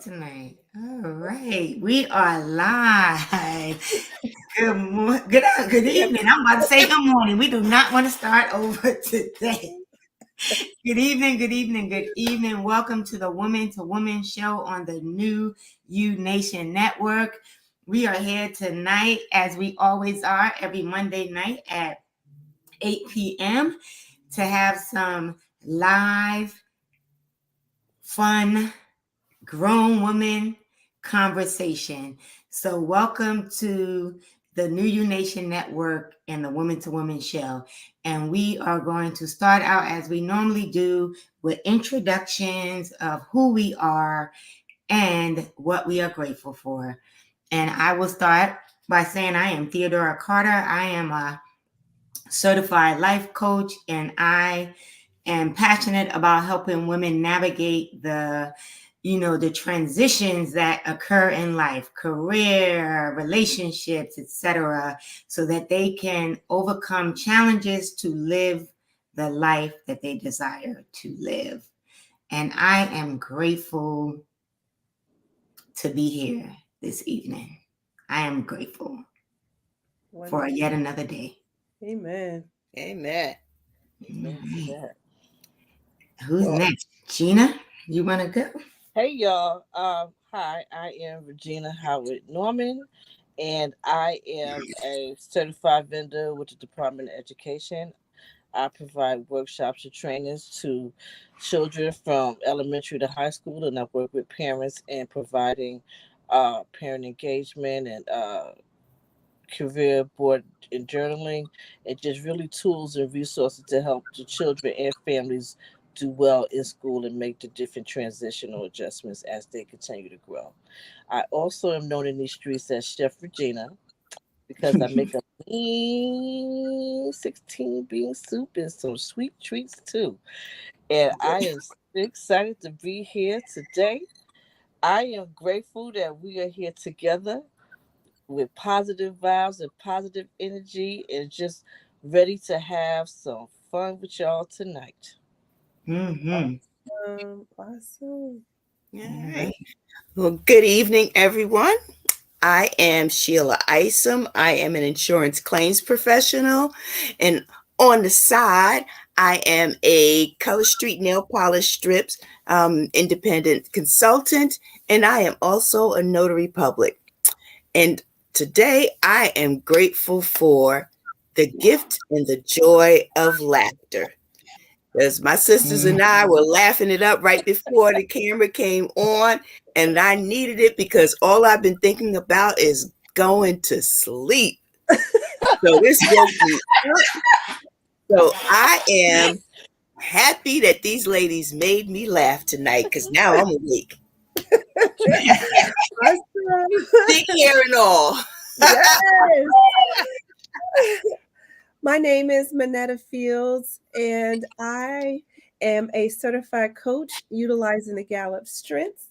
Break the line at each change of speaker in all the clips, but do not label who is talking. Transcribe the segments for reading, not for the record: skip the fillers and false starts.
Tonight. All right, we are live. Good evening. I'm about to say good morning. We do not want to start over today. Good evening, good evening, good evening. Welcome to the Woman to Woman show on the New You Nation Network. We are here tonight, as we always are, every Monday night at 8 p.m. to have some live, fun, grown woman conversation. So, welcome to the New You Nation Network and the Woman to Woman show. And we are going to start out as we normally do with introductions of who we are and what we are grateful for. And I will start by saying I am Theodora Carter. I am a certified life coach, and I am passionate about helping women navigate the transitions that occur in life, career, relationships, etc., so that they can overcome challenges to live the life that they desire to live. And I am grateful to be here this evening. I am grateful for yet another day.
Amen.
Amen.
All
Amen to
right.
that.
Who's
Well,
next? Gina, you want to go?
hey y'all. Hi, I am Regina Howard Norman, and I am a certified vendor with the Department of Education. I provide workshops and trainings to children from elementary to high school, and I work with parents in providing parent engagement and career board and journaling, and just really tools and resources to help the children and families do well in school and make the different transitional adjustments as they continue to grow. I also am known in these streets as Chef Regina because I make a mean 16 bean soup and some sweet treats too. And I am so excited to be here today. I am grateful that we are here together with positive vibes and positive energy and just ready to have some fun with y'all tonight.
Mm-hmm.
Awesome.
All
All
right.
right.
Well, good evening, everyone. I am Sheila Isom. I am an insurance claims professional. And on the side, I am a Color Street Nail Polish Strips independent consultant. And I am also a notary public. And today I am grateful for the gift and the joy of laughter. Because my sisters and I were laughing it up right before the camera came on, and I needed it because all I've been thinking about is going to sleep. So this woke me up. So I am happy that these ladies made me laugh tonight because now I'm awake.
Awesome.
Big hair and all.
Yes. My name is Manetta Fields, and I am a certified coach utilizing the Gallup Strengths.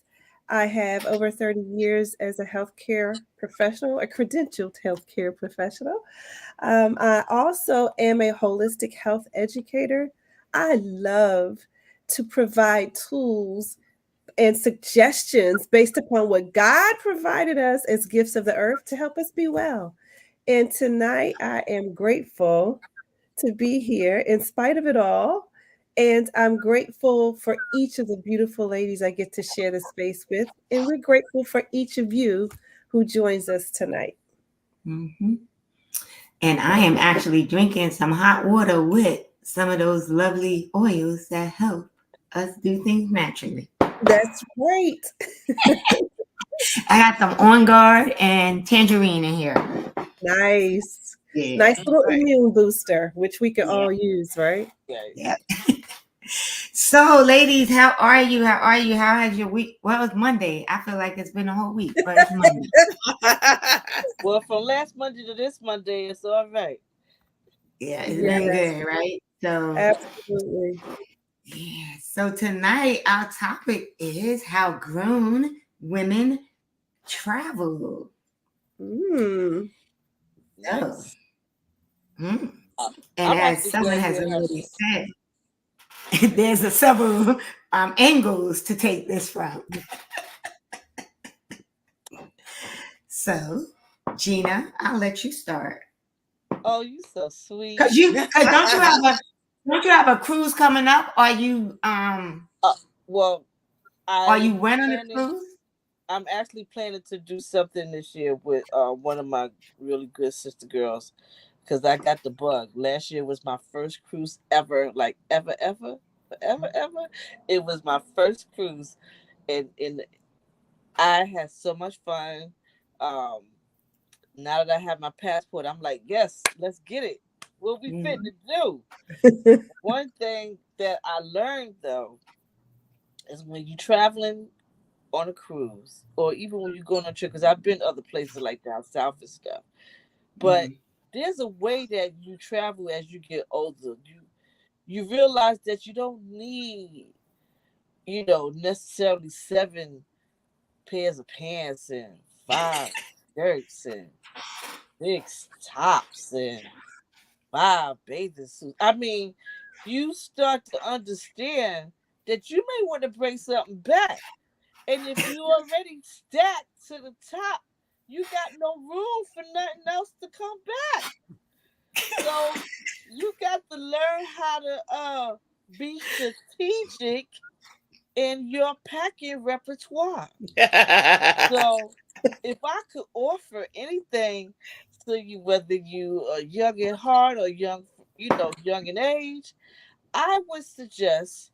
I have over 30 years as a healthcare professional, a credentialed healthcare professional. I also am a holistic health educator. I love to provide tools and suggestions based upon what God provided us as gifts of the earth to help us be well. And tonight, I am grateful to be here in spite of it all. And I'm grateful for each of the beautiful ladies I get to share the space with. And we're grateful for each of you who joins us tonight.
Mm-hmm. And I am actually drinking some hot water with some of those lovely oils that help us do things naturally.
That's great.
I got some On Guard and tangerine in here.
Nice.
Yeah.
Nice little
Right.
immune booster, which we can
Yeah.
all use, right?
Yeah. So, ladies, how are you? How are you? How has your week? Well, it's Monday. I feel like it's been a whole week, but it's Monday.
Well, from last Monday to this Monday, it's all right.
Yeah, it's been
Yes,
good, right? So,
absolutely.
yeah. So tonight our topic is how grown women travel.
Mm.
So,
Nice.
mm.
Uh,
And
I'm
as
actually
someone
glad
has
you have
already
some.
said, there's several angles to take this from. So, Gina, I'll let you start.
Oh, you so sweet.
Cause don't you have a cruise coming up? Are you
Well,
are you went on a
planning.
cruise?
I'm actually planning to do something this year with one of my really good sister girls, because I got the bug. Last year was my first cruise ever, like ever, ever, ever, ever. It was my first cruise, and I had so much fun. Um, Now that I have my passport, I'm like, yes, let's get it. What we fit to do? One thing that I learned though is when you're traveling on a cruise, or even when you go on a trip, because I've been other places like down south and stuff. But there's a way that you travel as you get older. You realize that you don't need, necessarily 7 pairs of pants and 5 shirts and 6 tops and 5 bathing suits. I mean, you start to understand that you may want to bring something back. And if you already stacked to the top, you got no room for nothing else to come back. So you got to learn how to be strategic in your packing repertoire. So if I could offer anything to you, whether you are young at heart or young in age, I would suggest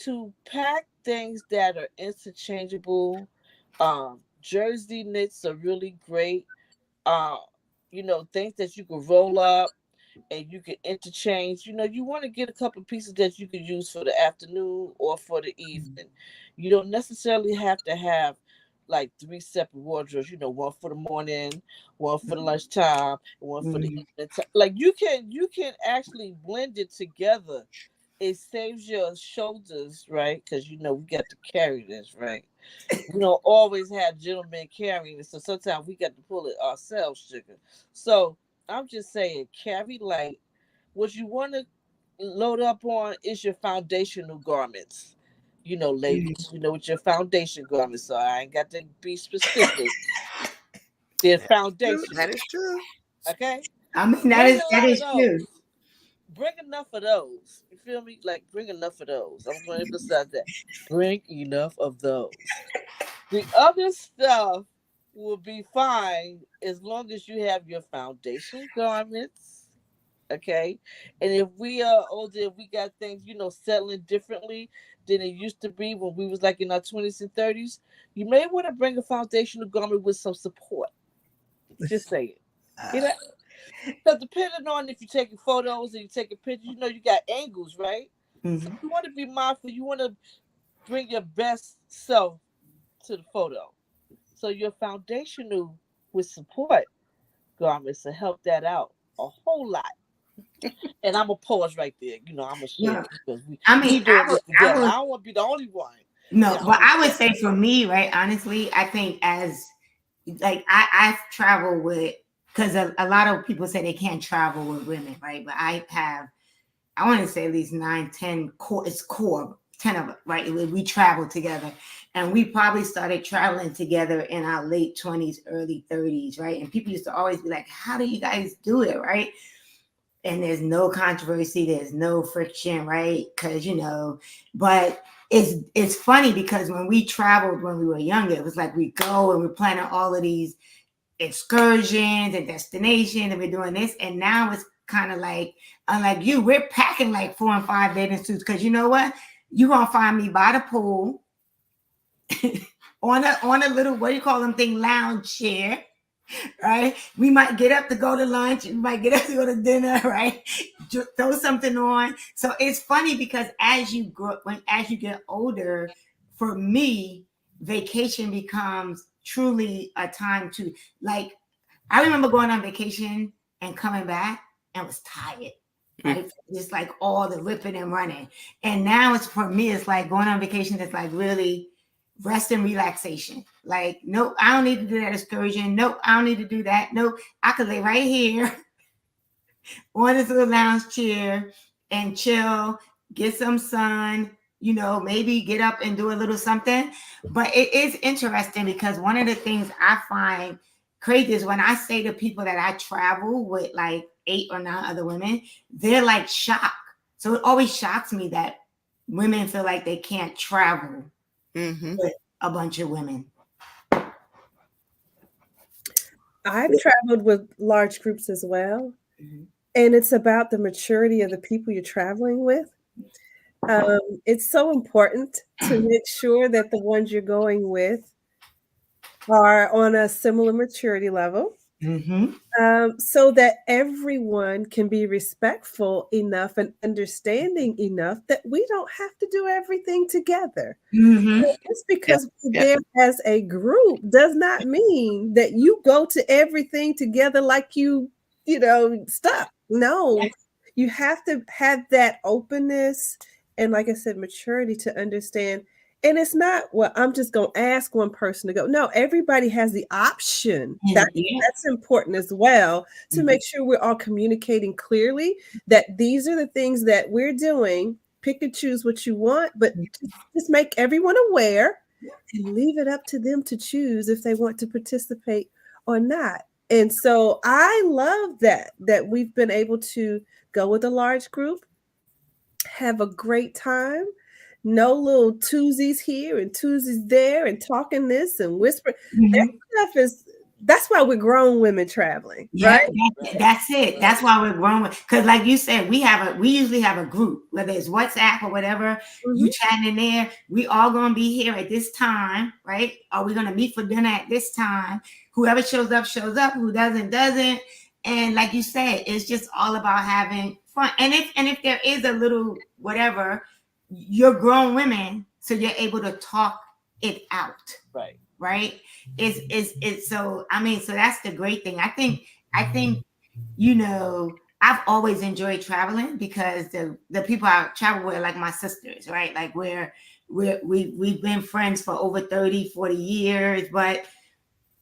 to pack things that are interchangeable. Jersey knits are really great. Uh, things that you can roll up and you can interchange. You want to get a couple pieces that you can use for the afternoon or for the evening. You don't necessarily have to have like 3 separate wardrobes. One for the morning, one for the lunchtime, and one for the evening time. Like you can actually blend it together. It saves your shoulders, right? Because we got to carry this, right? We don't always have gentlemen carrying it, so sometimes we got to pull it ourselves, sugar. So I'm just saying, carry light. What you want to load up on is your foundational garments. Ladies, what your foundation garments are. I ain't got to be specific. They're foundational.
That is true.
Okay?
I mean, that
Bring
is
a lot of
true.
those. Bring enough of those. You feel me? Like, bring enough of those. I'm going to emphasize that. Bring enough of those. The other stuff will be fine as long as you have your foundation garments. Okay. And if we are older, if we got things, settling differently than it used to be when we was like in our 20s and 30s, you may want to bring a foundational garment with some support. Just say it. You know? Because depending on if you're taking photos and you're taking pictures, you got angles, right? So you want to be mindful. You want to bring your best self to the photo. So your foundational with support garments to help that out a whole lot. And I'm gonna pause right there. I'm gonna share because we doing this together. I don't want to be the only one.
No, but I would say for me, right, honestly, I think as like I've traveled with, because a lot of people say they can't travel with women, right? But I want to say at least 9, 10 core, it's core, 10 of it, right? We traveled together, and we probably started traveling together in our late 20s, early 30s, right? And people used to always be like, how do you guys do it, right? And there's no controversy, there's no friction, right? Because but it's funny because when we traveled when we were younger, it was like we go and we're planning all of these excursions and destinations and we're doing this, and now it's kind of like, unlike you, we're packing like 4 and 5 bathing suits, because you know what, you're gonna find me by the pool on a little, what do you call them thing, lounge chair, right? We might get up to go to lunch, we might get up to go to dinner, right? Throw something on. So it's funny because as you get older, for me, vacation becomes truly a time to, like, I remember going on vacation and coming back and was tired, right? Just like all the ripping and running. And now it's, for me, it's like going on vacation. It's like really rest and relaxation. Like, nope, I don't need to do that excursion. Nope, I don't need to do that. Nope, I could lay right here on this little lounge chair and chill, get some sun, maybe get up and do a little something. But it is interesting because one of the things I find crazy is when I say to people that I travel with like 8 or 9 other women, they're like shocked. So it always shocks me that women feel like they can't travel with a bunch of women.
I've traveled with large groups as well. And it's about the maturity of the people you're traveling with. It's so important to make sure that the ones you're going with are on a similar maturity level. So that everyone can be respectful enough and understanding enough that we don't have to do everything together. Just because we're there as a group does not mean that you go to everything together like you know, stuck. No, you have to have that openness and, like I said, maturity to understand. And it's not, well, I'm just going to ask one person to go. No, everybody has the option. That's important as well, to make sure we're all communicating clearly that these are the things that we're doing. Pick and choose what you want, but just make everyone aware and leave it up to them to choose if they want to participate or not. And so I love that we've been able to go with a large group, have a great time. No little twosies here and twosies there and talking this and whispering. That stuff that's why we're grown women traveling, right?
That's it. That's why we're grown. Because like you said, we usually have a group, whether it's WhatsApp or whatever, you chatting in there. We all gonna be here at this time, right? Are we gonna meet for dinner at this time? Whoever shows up, who doesn't. And like you said, it's just all about having fun. And if there is a little whatever, you're grown women, so you're able to talk it out. Right. It's so, I mean, so that's the great thing. I think, you know, I've always enjoyed traveling because the people I travel with are like my sisters, right? Like we've been friends for over 30, 40 years, but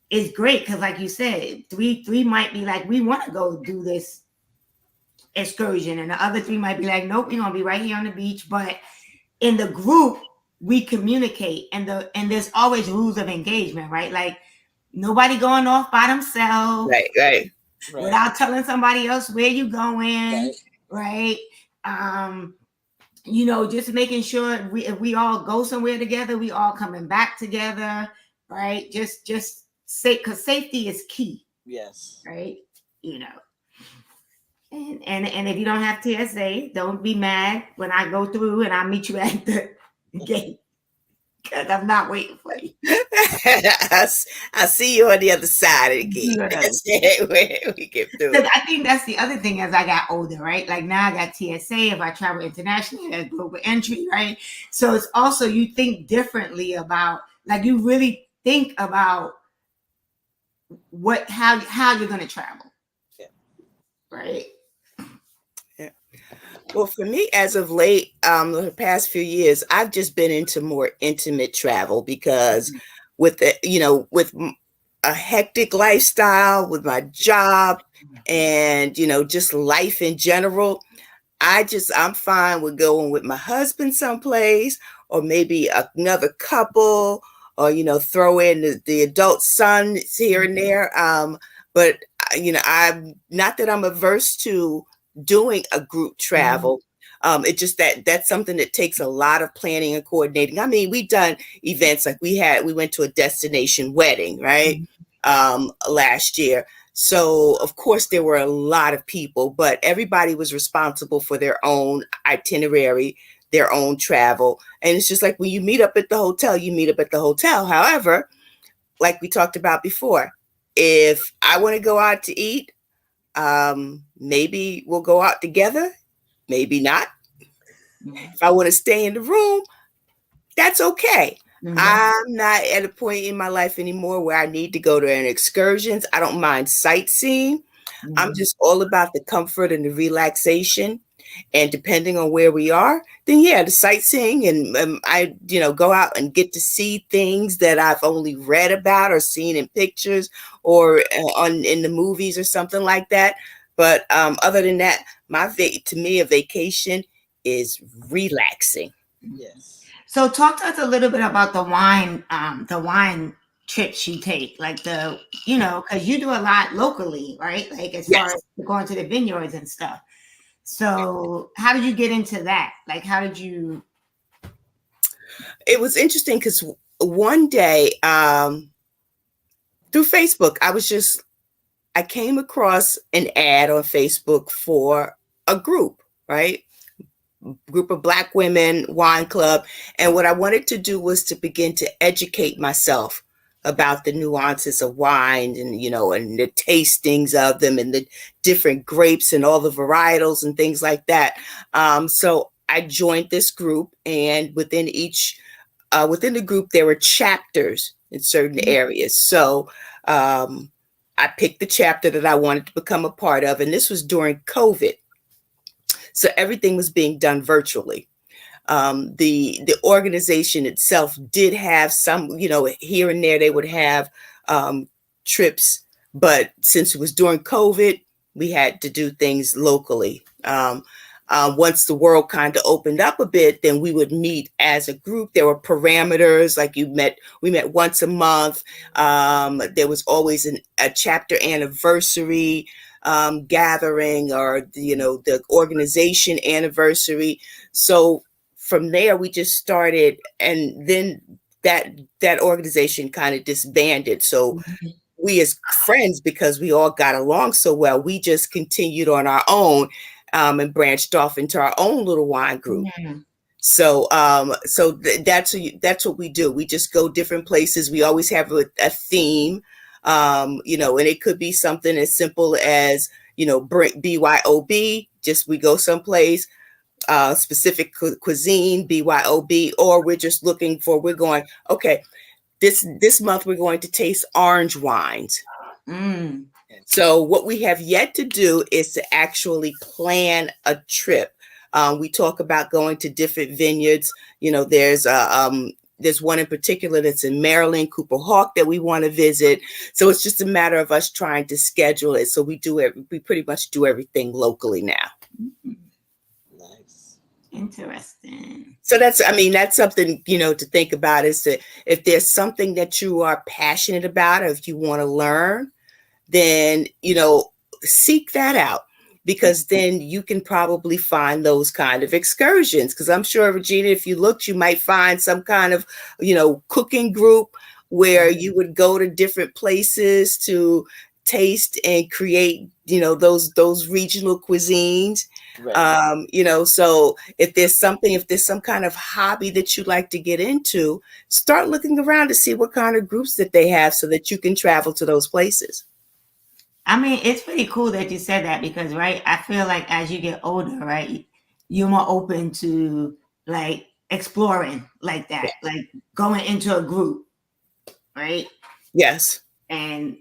it's great because like you said, three might be like, we want to go do this excursion, and the other 3 might be like, nope, we're gonna be right here on the beach. But in the group, we communicate, and there's always rules of engagement, right? Like nobody going off by themselves,
right,
without telling somebody else where you going, right? You know, just making sure if we all go somewhere together, we all coming back together, right? Just say, because safety is key. Right. You know. And if you don't have TSA, don't be mad when I go through and I meet you at the gate, because I'm not waiting for you.
I see you on the other side of the gate. When we get through.
I think that's the other thing as I got older, right? Like now I got TSA. If I travel internationally, I have global entry, right? So it's also, you think differently about, like you really think about how you're going to travel, right?
Well, for me, as of late, the past few years, I've just been into more intimate travel because with a hectic lifestyle, with my job and, just life in general, I'm fine with going with my husband someplace, or maybe another couple, or, throw in the adult son here and there. But, I'm not that I'm averse to doing a group travel. It's just that's something that takes a lot of planning and coordinating. I mean, we've done events like we went to a destination wedding, right? Last year. So of course there were a lot of people, but everybody was responsible for their own itinerary, their own travel. And it's just like when you meet up at the hotel, you meet up at the hotel. However, like we talked about before, if I want to go out to eat, maybe we'll go out together, maybe not. If I want to stay in the room, that's okay. I'm not at a point in my life anymore where I need to go to an excursions. I don't mind sightseeing. I'm just all about the comfort and the relaxation. And depending on where we are, then the sightseeing, and I, go out and get to see things that I've only read about or seen in pictures or in the movies or something like that. But other than that, to me, a vacation is relaxing.
So talk to us a little bit about the wine trips you take, like because you do a lot locally, right? Like as far
Yes.
as going to the vineyards and stuff. So how did you get into that? Like, how did you?
It was interesting because one day through Facebook, I came across an ad on Facebook for a group, right? Group of Black women wine club. And what I wanted to do was to begin to educate myself about the nuances of wine and, and the tastings of them and the different grapes and all the varietals and things like that. So I joined this group, and within the group, there were chapters in certain areas. So I picked the chapter that I wanted to become a part of. And this was during COVID. So everything was being done virtually. The organization itself did have some, here and there they would have trips, but since it was during COVID, we had to do things locally. Once the world kind of opened up a bit, then we would meet as a group. There were parameters, like we met once a month. There was always a chapter anniversary gathering, or the organization anniversary. So from there we just started, and then that organization kind of disbanded. So we as friends, because we all got along so well, we just continued on our own and branched off into our own little wine group.
Yeah.
So that's what we do. We just go different places. We always have a theme. And it could be something as simple as, BYOB, just we go someplace, specific cuisine, BYOB, or we're going, okay, this month we're going to taste orange wines.
Mm.
So what we have yet to do is to actually plan a trip. We talk about going to different vineyards. There's one in particular that's in Maryland, Cooper Hawk, that we want to visit. So it's just a matter of us trying to schedule it. So we pretty much do everything locally now.
Nice.
Interesting.
So that's something, to think about, is that if there's something that you are passionate about, or if you want to learn, then, seek that out. Because then you can probably find those kind of excursions. Because I'm sure, Regina, if you looked, you might find some kind of, cooking group where you would go to different places to taste and create, those regional cuisines.
Right.
So if there's some kind of hobby that you'd like to get into, start looking around to see what kind of groups that they have so that you can travel to those places.
I mean, it's pretty cool that you said that, because, right, I feel like as you get older, right, you're more open to like exploring like that, like going into a group, right?
Yes.
And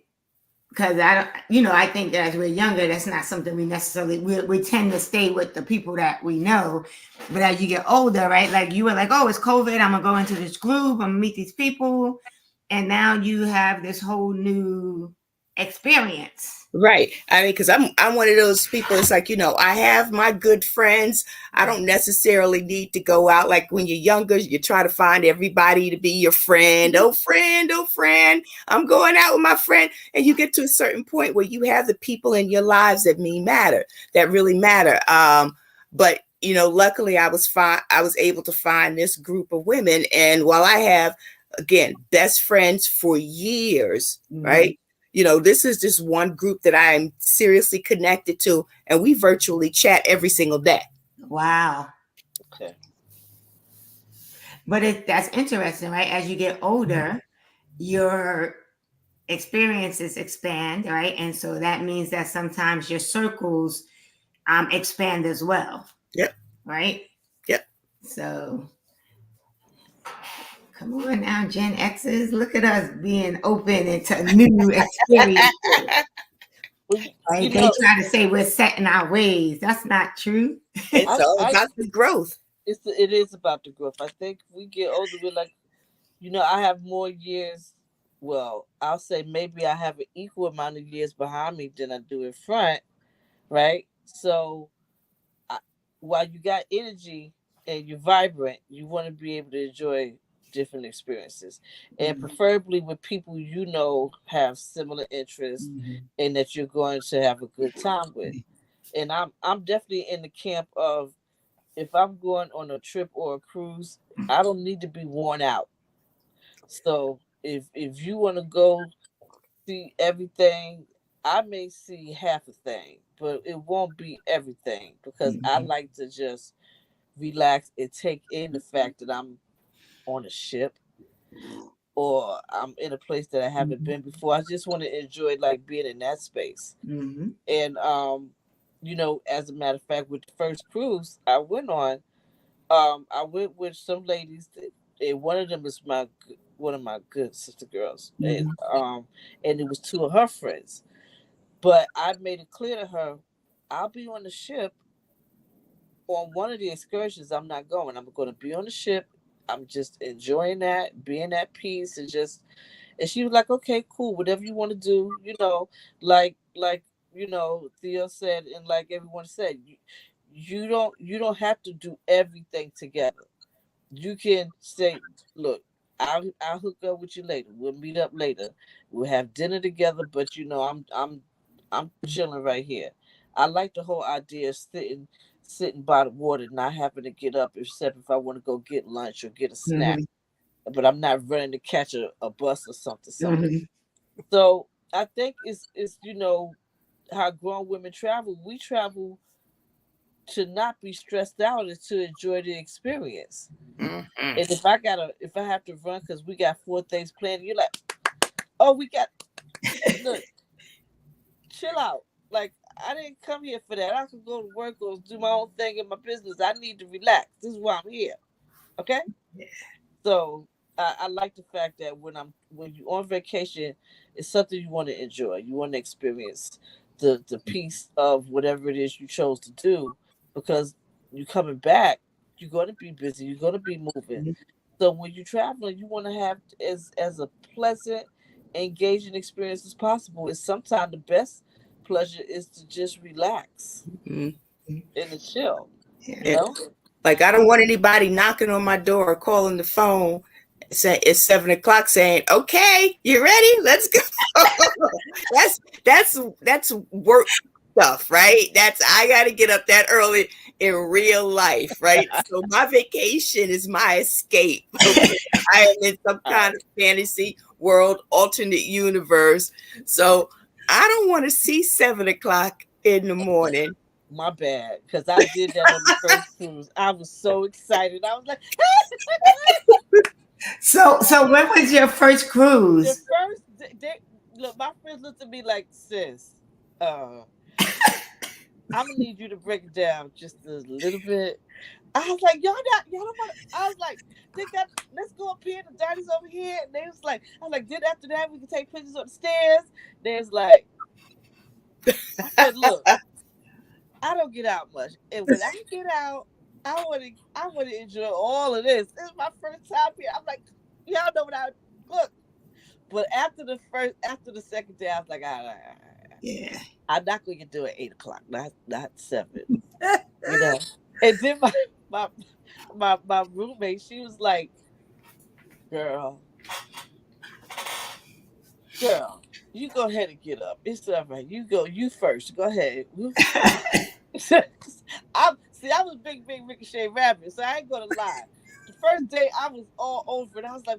because I think that as we're younger, that's not something we necessarily, we tend to stay with the people that we know. But as you get older, right, like you were like, oh, it's COVID, I'm gonna go into this group, I'm gonna meet these people, and now you have this whole new experience.
Right. I mean, because I'm one of those people. It's like, I have my good friends. I don't necessarily need to go out. Like when you're younger, you try to find everybody to be your friend. Oh, friend, I'm going out with my friend. And you get to a certain point where you have the people in your lives that really matter. But luckily I was able to find this group of women. And while I have, again, best friends for years, right? This is just one group that I'm seriously connected to, and we virtually chat every single day.
Wow.
Okay.
But that's interesting, right? As you get older, your experiences expand, right? And so that means that sometimes your circles expand as well.
Yep.
Right?
Yep.
So come on now, Gen X's. Look at us being open into new experiences. Right? They try to say we're set in our ways. That's not true.
It's all about the growth.
It is about the growth. I think we get older, we're like, I have more years. Well, I'll say maybe I have an equal amount of years behind me than I do in front, right? So while you got energy and you're vibrant, you want to be able to enjoy different experiences, and preferably with people you know have similar interests and that you're going to have a good time with. And I'm definitely in the camp of, if I'm going on a trip or a cruise, I don't need to be worn out. So if you want to go see everything, I may see half a thing, but it won't be everything, because I like to just relax and take in the fact that I'm on a ship or I'm in a place that I haven't been before. I just want to enjoy like being in that space. And you know, as a matter of fact, with the first cruise I went on, I went with some ladies, and one of them is one of my good sister girls, and it was two of her friends. But I made it clear to her, I'll be on the ship. On one of the excursions, I'm not going. I'm going to be on the ship. I'm just enjoying that, being at peace, and just. And she was like, "Okay, cool. Whatever you want to do, you know, like you know, Theo said, and like everyone said, you don't have to do everything together. You can say, look, I'll hook up with you later. We'll meet up later. We'll have dinner together. But you know, I'm chilling right here. I like the whole idea of sitting by the water, not having to get up except if I want to go get lunch or get a snack. But I'm not running to catch a bus or something. So I think it's you know how grown women travel. We travel to not be stressed out and to enjoy the experience. And if I have to run because we got 4 things planned, you're like, oh, we got, look, chill out. Like, I didn't come here for that. I could go to work or do my own thing in my business. I need to relax. This is why I'm here. Okay? So I like the fact that when you're on vacation, it's something you want to enjoy. You want to experience the piece of whatever it is you chose to do, because you're coming back, you're going to be busy, you're going to be moving. So when you're traveling, you want to have as a pleasant, engaging experience as possible. And sometimes the best pleasure is to just relax and to chill. You know?
Like, I don't want anybody knocking on my door or calling the phone say it's 7 o'clock saying, okay, you ready? Let's go. that's work stuff, right? I got to get up that early in real life, right? So my vacation is my escape. Okay? I am in some kind of fantasy world, alternate universe. So I don't want to see 7 o'clock in the morning.
My bad, because I did that on the first cruise. I was so excited. I was like,
So when was your first cruise?
the first day, look, my friends looked at me like, sis, I'm gonna need you to break it down just a little bit. I was like, y'all don't want to. I was like, let's go up here. The daddy's over here. And they was like, I was like, then after that we can take pictures on the stairs. There's like, I said, look, I don't get out much, and when I get out, I want to enjoy all of this. This is my first time here. I'm like, y'all know what I look. But after the second day, I was like,
Yeah.
I'm not going to do it 8 o'clock, not 7. You know. And then my roommate, she was like, girl, you go ahead and get up. It's all right. You first. Go ahead. I was big Ricochet Rabbit, so I ain't gonna lie. The first day I was all over it. I was like,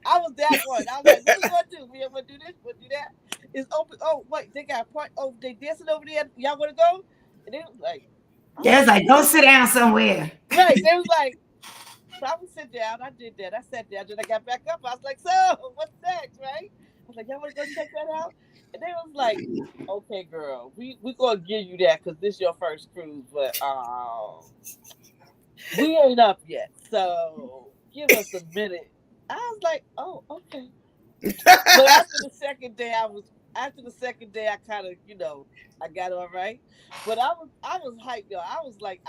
I was that one. I was like, what we gonna do? We gonna do this? We'll do that? It's open. Oh wait, they got a part. Oh, they dancing over there. Y'all wanna go? And they was like,
They was like, go sit down somewhere.
right. They was like, so I would sit down. I did that. I sat down. Then I got back up. I was like, so what's next, right? I was like, y'all wanna go check that out? And they was like, okay, girl, we gonna give you that because this is your first cruise, but we ain't up yet, so give us a minute. I was like, oh, okay. But after the second day, I kind of, you know, I got all right. But I was hyped, y'all. I was like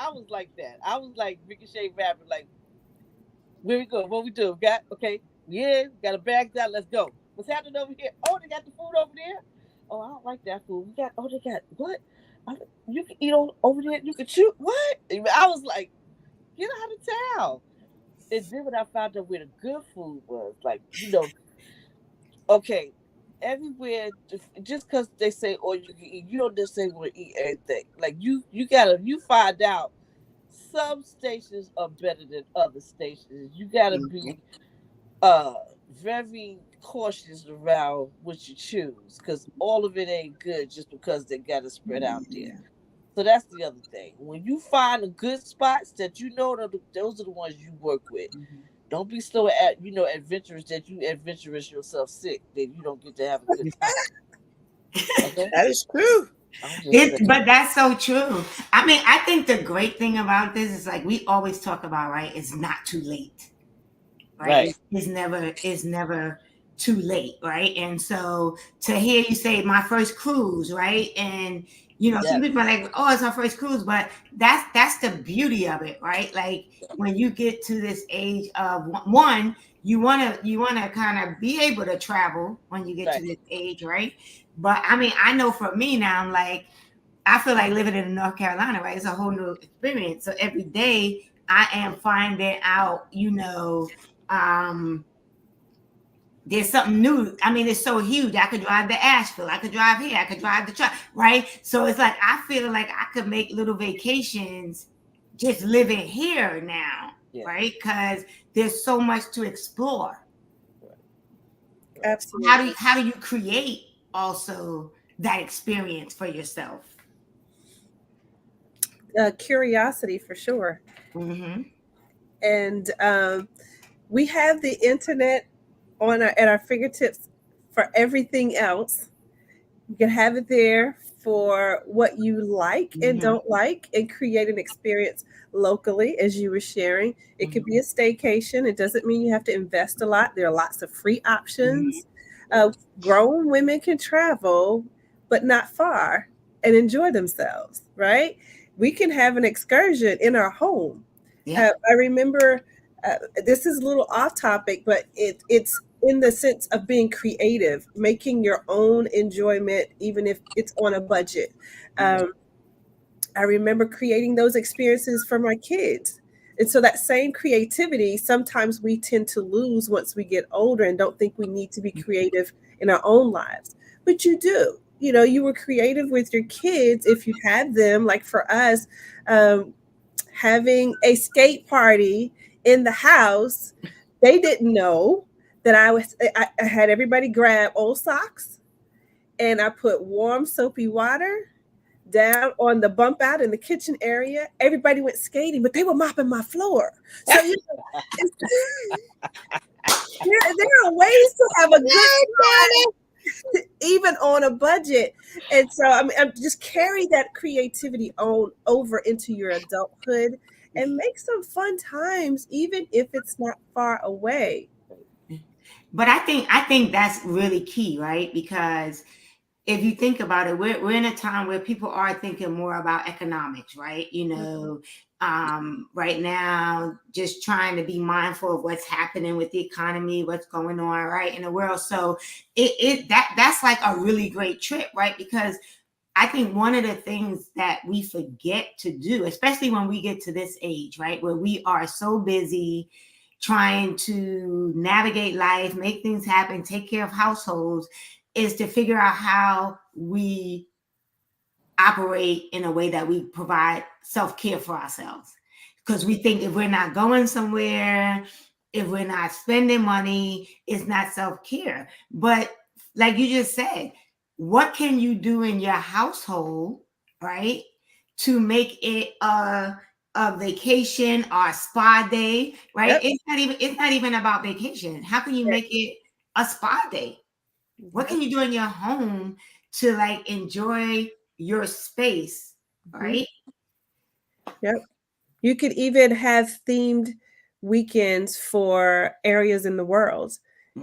that. I was like Ricochet Rabbit, like, where we go? What we do? Got a bag down. Let's go. What's happening over here? Oh, they got the food over there. Oh, I don't like that food. They got what? You can eat over there. You can shoot. What? I was like, get out of town. And then when I found out where the good food was, like, okay, everywhere, just because they say all you can eat, you don't just say want to eat everything. Like you find out some stations are better than other stations. You gotta be uh very cautious around what you choose, because all of it ain't good just because they got it spread out there. So that's the other thing. When you find the good spots that those are the ones you work with. Don't be so adventurous that you adventurous yourself sick that you don't get to have a good time. Okay,
That is true.
But that's so true. I mean, I think the great thing about this is like we always talk about, right? It's not too late, right? It's never too late, right? And so to hear you say my first cruise, right? And some people are like, oh, it's our first cruise, but that's the beauty of it, right? Like when you get to this age of one, you wanna kind of be able to travel when you get to this age, right? But I mean, I know for me now, I'm like, I feel like living in North Carolina, right? It's a whole new experience. So every day I am finding out, there's something new. I mean, it's so huge. I could drive to Asheville. I could drive here. I could drive to truck, right? So it's like I feel like I could make little vacations just living here now, right? Because there's so much to explore.
Absolutely.
How do you create also that experience for yourself?
Curiosity for sure.
Mm-hmm.
And we have the internet at our fingertips for everything else. You can have it there for what you like and don't like, and create an experience locally, as you were sharing. It could be a staycation. It doesn't mean you have to invest a lot. There are lots of free options. Grown women can travel, but not far, and enjoy themselves, right? We can have an excursion in our home. I remember, this is a little off topic, but it's in the sense of being creative, making your own enjoyment, even if it's on a budget. I remember creating those experiences for my kids. And so that same creativity, sometimes we tend to lose once we get older and don't think we need to be creative in our own lives. But you do. You were creative with your kids if you had them. Like for us, having a skate party in the house, they didn't know that I had everybody grab old socks, and I put warm soapy water down on the bump out in the kitchen area. Everybody went skating, but they were mopping my floor. So there are ways to have a good time, even on a budget. And so I'm just carry that creativity over into your adulthood and make some fun times, even if it's not far away.
But I think that's really key, right? Because if you think about it, we're in a time where people are thinking more about economics, right? Right now, just trying to be mindful of what's happening with the economy, what's going on, right, in the world. So that's like a really great trip, right? Because I think one of the things that we forget to do, especially when we get to this age, right, where we are so busy trying to navigate life, make things happen, take care of households, is to figure out how we operate in a way that we provide self-care for ourselves. Because we think if we're not going somewhere, if we're not spending money, it's not self-care. But like you just said, what can you do in your household, right, to make it a vacation or a spa day, right? Yep. It's not even about vacation. How can you make it a spa day? What can you do in your home to like enjoy your space, right?
Yep. You could even have themed weekends for areas in the world,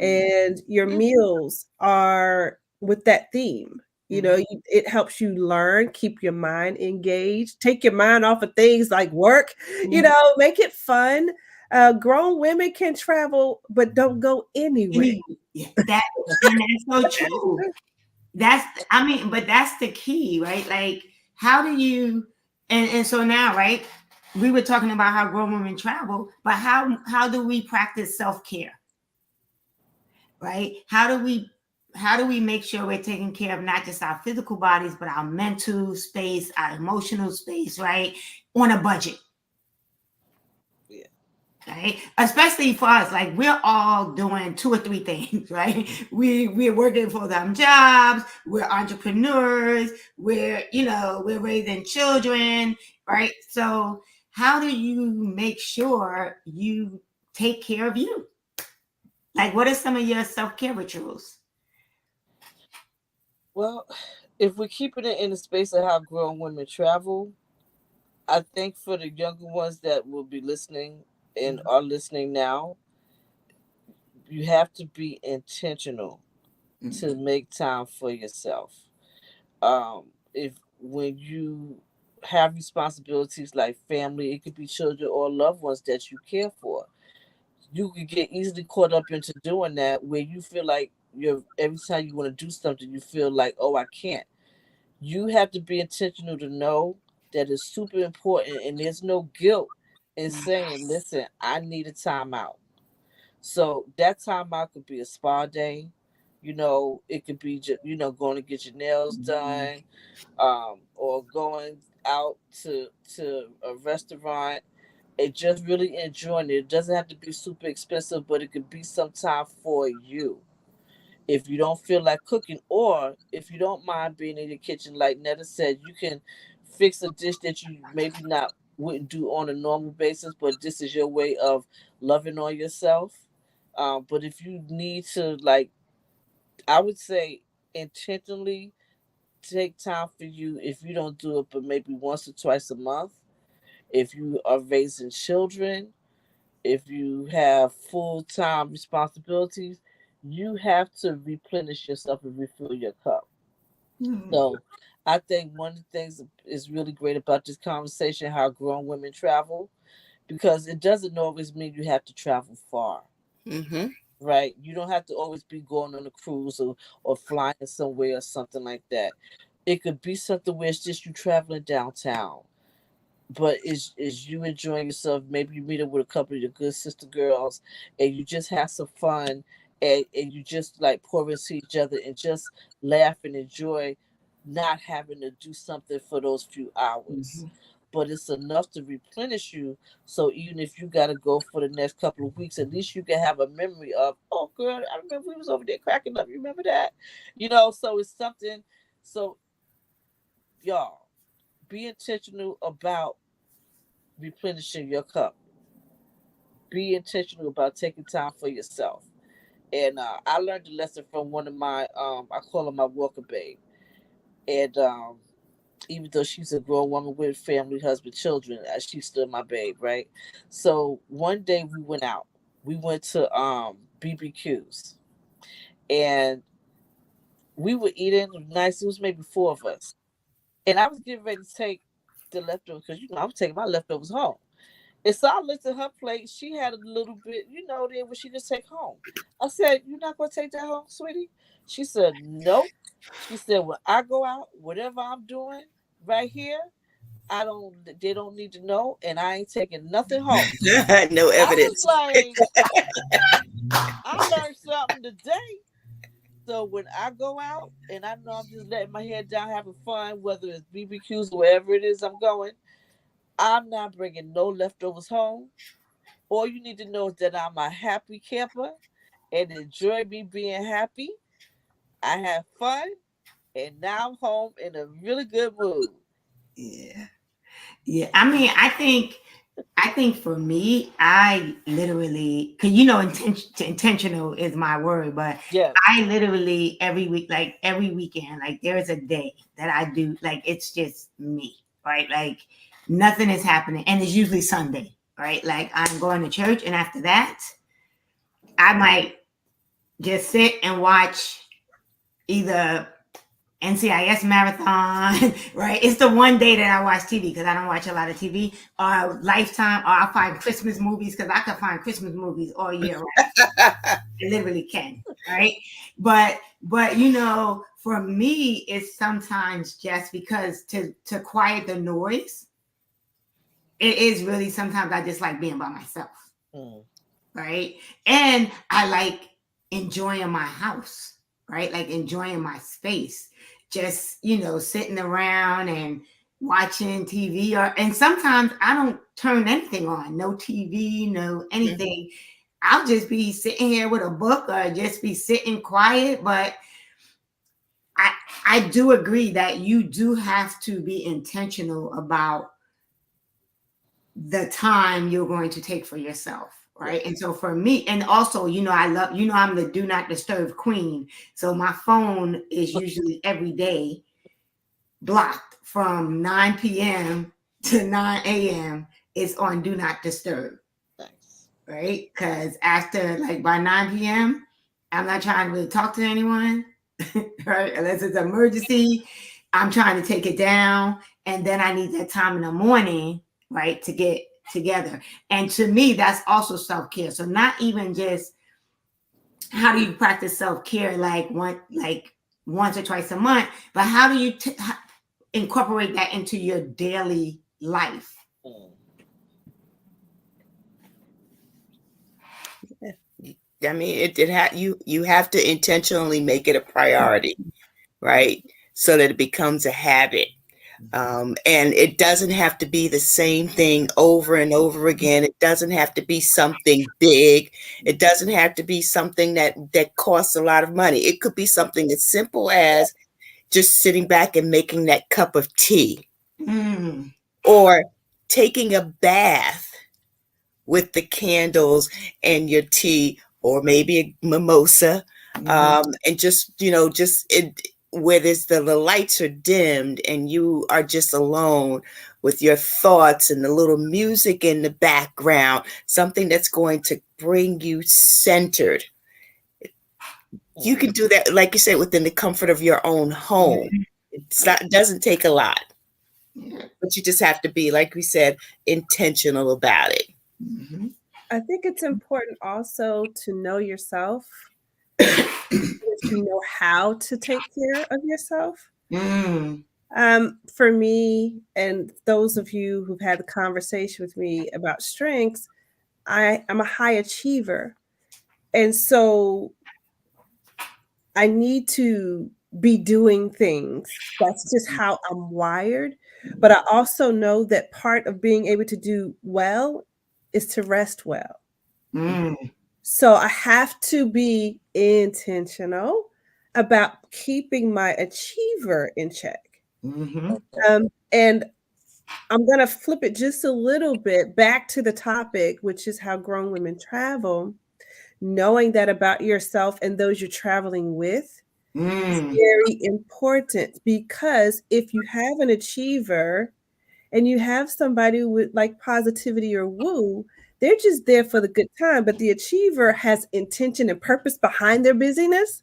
and your meals are with that theme. It helps you learn, keep your mind engaged, take your mind off of things like work, make it fun. Grown women can travel, but don't go anywhere.
That's so true. But that's the key, right? Like, how do you, and so now, right, we were talking about how grown women travel, but how do we practice self-care? Right? How do we make sure we're taking care of not just our physical bodies, but our mental space, our emotional space, right? On a budget.
Yeah.
Right? Especially for us, like we're all doing 2 or 3 things, right? We're working full-time jobs, we're entrepreneurs, we're raising children, right? So how do you make sure you take care of you? Like, what are some of your self-care rituals?
Well, if we're keeping it in the space of how grown women travel, I think for the younger ones that will be listening and are listening now, you have to be intentional to make time for yourself. If when you have responsibilities like family, it could be children or loved ones that you care for, you could get easily caught up into doing that where you feel like you're every time you want to do something, you feel like, oh, I can't. You have to be intentional to know that it's super important and there's no guilt in saying, listen, I need a timeout. So that timeout could be a spa day. It could be just, going to get your nails done, or going out to a restaurant and just really enjoying it. It doesn't have to be super expensive, but it could be some time for you. If you don't feel like cooking, or if you don't mind being in the kitchen, like Netta said, you can fix a dish that you maybe not wouldn't do on a normal basis, but this is your way of loving on yourself. But if you need to, like, I would say intentionally take time for you. If you don't do it, but maybe once or twice a month. If you are raising children, if you have full-time responsibilities, you have to replenish yourself and refill your cup. So I think one of the things that is really great about this conversation, how grown women travel, because it doesn't always mean you have to travel far.
Mm-hmm.
Right? You don't have to always be going on a cruise or flying somewhere or something like that. It could be something where it's just you traveling downtown, but is you enjoying yourself. Maybe you meet up with a couple of your good sister girls and you just have some fun, and you just like pour into each other and just laugh and enjoy not having to do something for those few hours. But it's enough to replenish you. So even if you got to go for the next couple of weeks, at least you can have a memory of, oh, girl, I remember we was over there cracking up. You remember that? So it's something. So, y'all, be intentional about replenishing your cup. Be intentional about taking time for yourself. And I learned a lesson from one of my, I call her my Walker babe. And even though she's a grown woman with family, husband, children, she's still my babe, right? So one day we went out. We went to BBQs, and we were eating nice. It was maybe 4 of us, and I was getting ready to take the leftovers because I was taking my leftovers home. And so I looked at her plate. She had a little bit, there what she just take home. I said, "You're not gonna take that home, sweetie?" She said, "Nope." She said, "When I go out, whatever I'm doing right here, they don't need to know, and I ain't taking nothing home."
No
I was
evidence.
like, I learned something today. So when I go out and I know I'm just letting my head down, having fun, whether it's BBQs or wherever it is I'm going, I'm not bringing no leftovers home. All you need to know is that I'm a happy camper and enjoy me being happy. I have fun, and now I'm home in a really good mood.
Yeah. Yeah. I mean, I think for me, I literally, cause intentional is my word, but
Yeah.
I literally every week, like every weekend, like there's a day that I do, like it's just me, right? Like nothing is happening, and it's usually Sunday, right? Like I'm going to church, and after that, I might just sit and watch either NCIS marathon, right? It's the one day that I watch TV because I don't watch a lot of TV. Or Lifetime, or I'll find Christmas movies because I can find Christmas movies all year round. I literally can, right? But for me, it's sometimes just because to quiet the noise, it is really, sometimes I just like being by myself.
Mm.
Right. And I like enjoying my house, right? Like enjoying my space, just, sitting around and watching TV, and sometimes I don't turn anything on, no TV, no anything. I'll just be sitting here with a book or just be sitting quiet. But I do agree that you do have to be intentional about the time you're going to take for yourself. Right. And so for me, and also, I love, I'm the do not disturb queen. So my phone is usually every day blocked from 9 p.m. to 9 a.m. It's on do not disturb.
Nice.
Right. Because after, like, by 9 p.m., I'm not trying to really talk to anyone. Right. Unless it's an emergency, I'm trying to take it down. And then I need that time in the morning, right, to get together. And to me, that's also self-care. So not even just how do you practice self-care like once or twice a month, but how do you incorporate that into your daily life?
I mean, you have to intentionally make it a priority, right? So that it becomes a habit. And it doesn't have to be the same thing over and over again. It doesn't have to be something big. It doesn't have to be something that costs a lot of money. It could be something as simple as just sitting back and making that cup of tea, or taking a bath with the candles and your tea, or maybe a mimosa, and just where the lights are dimmed and you are just alone with your thoughts and the little music in the background, something that's going to bring you centered. You can do that, like you said, within the comfort of your own home. It doesn't take a lot, but you just have to be, like we said, intentional about it.
I think it's important also to know yourself. You know how to take care of yourself. For me, and those of you who've had the conversation with me about strengths, I'm a high achiever. And so I need to be doing things. That's just how I'm wired. But I also know that part of being able to do well is to rest well. So I have to be intentional about keeping my achiever in check. And I'm going to flip it just a little bit back to the topic, which is how grown women travel. Knowing that about yourself and those you're traveling with is very important, because if you have an achiever and you have somebody with like positivity or woo, they're just there for the good time, but the achiever has intention and purpose behind their busyness.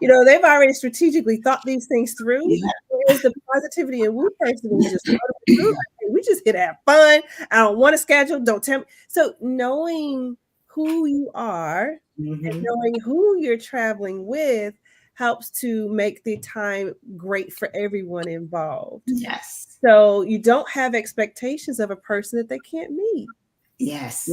They've already strategically thought these things through. Whereas the positivity and woo person is just we just here to have fun. I don't want to schedule. Don't tell me. So knowing who you are and knowing who you're traveling with helps to make the time great for everyone involved.
Yes.
So you don't have expectations of a person that they can't meet.
Yes.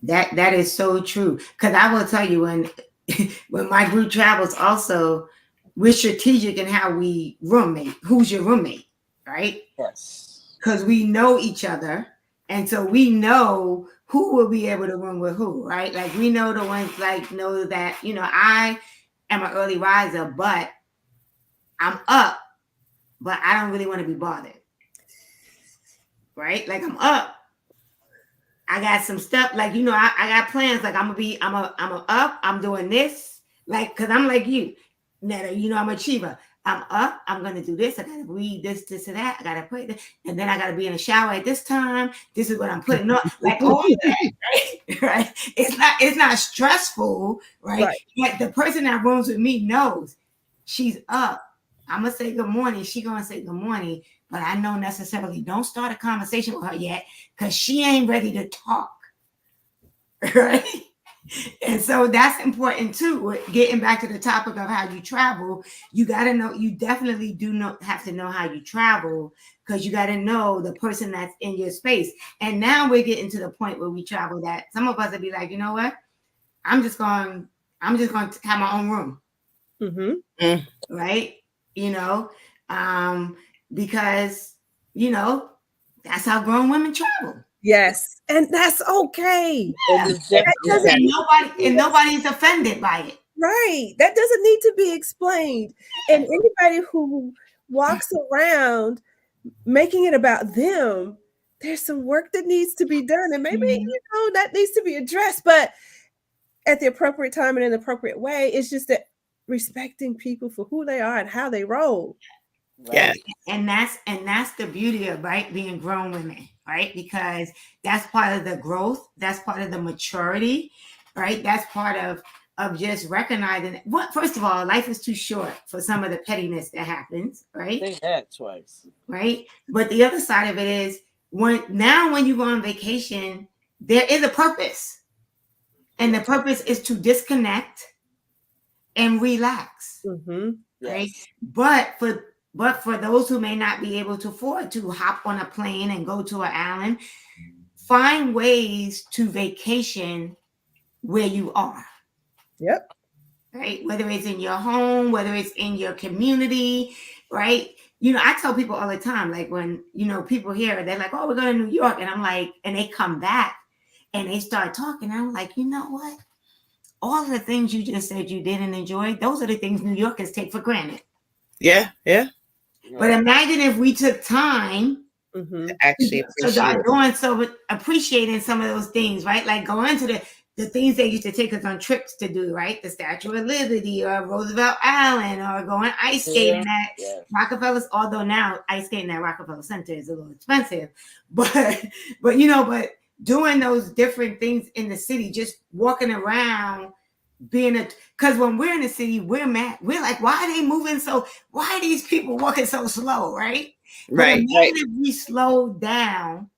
That is so true. Because I will tell you, when my group travels, also we're strategic in how we roommate. Who's your roommate, right?
Yes.
Because we know each other, and so we know who will be able to room with who, right? Like we know the ones know that I am an early riser, but I'm up, but I don't really want to be bothered, right? Like I'm up. I got some stuff, like, I got plans. Like I'm up, I'm doing this, like, cause I'm like you, Netta, I'm an achiever. I'm up, I'm going to do this. I got to read this and that. I got to put this, and then I got to be in the shower at this time. This is what I'm putting on, like all of that, right? Right? It's not stressful, right? Like the person that rooms with me knows she's up. I'm going to say good morning. She going to say good morning, but I know necessarily don't start a conversation with her yet because she ain't ready to talk, right? And so that's important too. Getting back to the topic of how you travel, you got to know, you definitely do not have to know how you travel, because you got to know the person that's in your space. And now we're getting to the point where we travel that some of us will be like, you know what? I'm just going to have my own room.
Mm-hmm.
Right. You know, because, you know, that's how grown women travel.
Yes. And that's okay.
And it's just-
That doesn't-
And nobody's offended by it.
Right. That doesn't need to be explained. And anybody who walks around making it about them, there's some work that needs to be done. And maybe, that needs to be addressed, but at the appropriate time and in the appropriate way. It's just that respecting people for who they are and how they roll.
Right.
Yeah.
And that's the beauty of, right, being grown women, right? Because that's part of the growth, that's part of the maturity, right? That's part of just recognizing what, first of all, life is too short for some of the pettiness that happens, right?
Say that twice.
Right. But the other side of it is when you go on vacation, there is a purpose. And the purpose is to disconnect and relax.
Mm-hmm.
Right.
Yes.
But for those who may not be able to afford to hop on a plane and go to an island, find ways to vacation where you are.
Yep.
Right. Whether it's in your home, whether it's in your community, right? You know, I tell people all the time, like when, people here, they're like, oh, we're going to New York. And I'm like, and they come back and they start talking. I'm like, you know what? All of the things you just said you didn't enjoy, those are the things New Yorkers take for granted.
Yeah.
But imagine if we took time
Mm-hmm.
Actually appreciate
appreciating some of those things, right? Like going to the things they used to take us on trips to do, right? The Statue of Liberty or Roosevelt Island, or going ice skating at Rockefeller's, although now ice skating at Rockefeller Center is a little expensive, but doing those different things in the city, just walking around, because when we're in the city, we're mad. We're like, why are they moving why are these people walking so slow, right?
Right.
But imagine if we slow down